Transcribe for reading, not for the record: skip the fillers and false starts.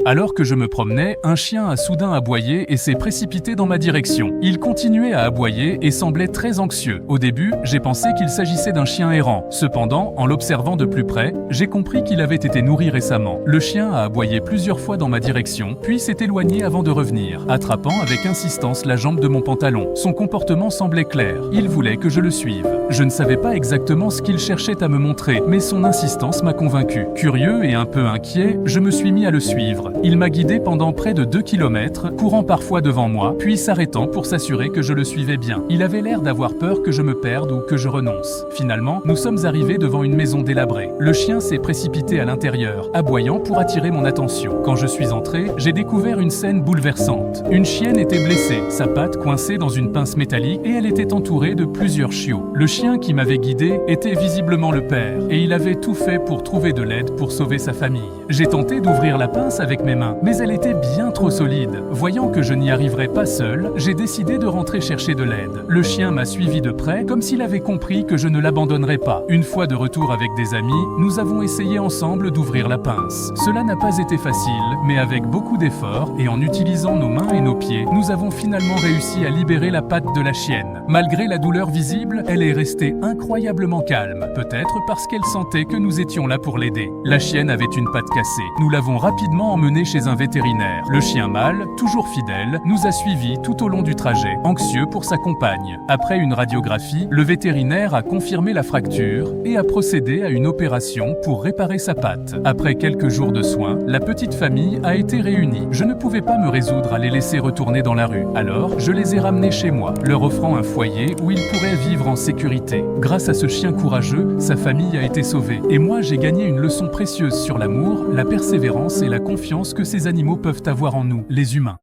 Alors que je me promenais, un chien a soudain aboyé et s'est précipité dans ma direction. Il continuait à aboyer et semblait très anxieux. Au début, j'ai pensé qu'il s'agissait d'un chien errant. Cependant, en l'observant de plus près, j'ai compris qu'il avait été nourri récemment. Le chien a aboyé plusieurs fois dans ma direction, puis s'est éloigné avant de revenir, attrapant avec insistance la jambe de mon pantalon. Son comportement semblait clair. Il voulait que je le suive. Je ne savais pas exactement ce qu'il cherchait à me montrer, mais son insistance m'a convaincu. Curieux et un peu inquiet, je me suis mis à le suivre. Il m'a guidé pendant près de 2 km, courant parfois devant moi, puis s'arrêtant pour s'assurer que je le suivais bien. Il avait l'air d'avoir peur que je me perde ou que je renonce. Finalement, nous sommes arrivés devant une maison délabrée. Le chien s'est précipité à l'intérieur, aboyant pour attirer mon attention. Quand je suis entré, j'ai découvert une scène bouleversante. Une chienne était blessée, sa patte coincée dans une pince métallique et elle était entourée de plusieurs chiots. Le chien qui m'avait guidé était visiblement le père et il avait tout fait pour trouver de l'aide pour sauver sa famille. J'ai tenté d'ouvrir la pince avec mes mains, mais elle était bien trop solide. Voyant que je n'y arriverais pas seul, j'ai décidé de rentrer chercher de l'aide. Le chien m'a suivi de près, comme s'il avait compris que je ne l'abandonnerais pas. Une fois de retour avec des amis, nous avons essayé ensemble d'ouvrir la pince. Cela n'a pas été facile, mais avec beaucoup d'efforts et en utilisant nos mains et nos pieds, nous avons finalement réussi à libérer la patte de la chienne. Malgré la douleur visible, elle est restée incroyablement calme, peut-être parce qu'elle sentait que nous étions là pour l'aider. La chienne avait une patte cassée. Nous l'avons rapidement emmenée chez un vétérinaire. Le chien mâle, toujours fidèle, nous a suivis tout au long du trajet, anxieux pour sa compagne. Après une radiographie, le vétérinaire a confirmé la fracture et a procédé à une opération pour réparer sa patte. Après quelques jours de soins, la petite famille a été réunie. Je ne pouvais pas me résoudre à les laisser retourner dans la rue. Alors, je les ai ramenés chez moi, leur offrant un foyer où ils pourraient vivre en sécurité. Grâce à ce chien courageux, sa famille a été sauvée. Et moi, j'ai gagné une leçon précieuse sur l'amour, la persévérance et la confiance que ces animaux peuvent avoir en nous, les humains.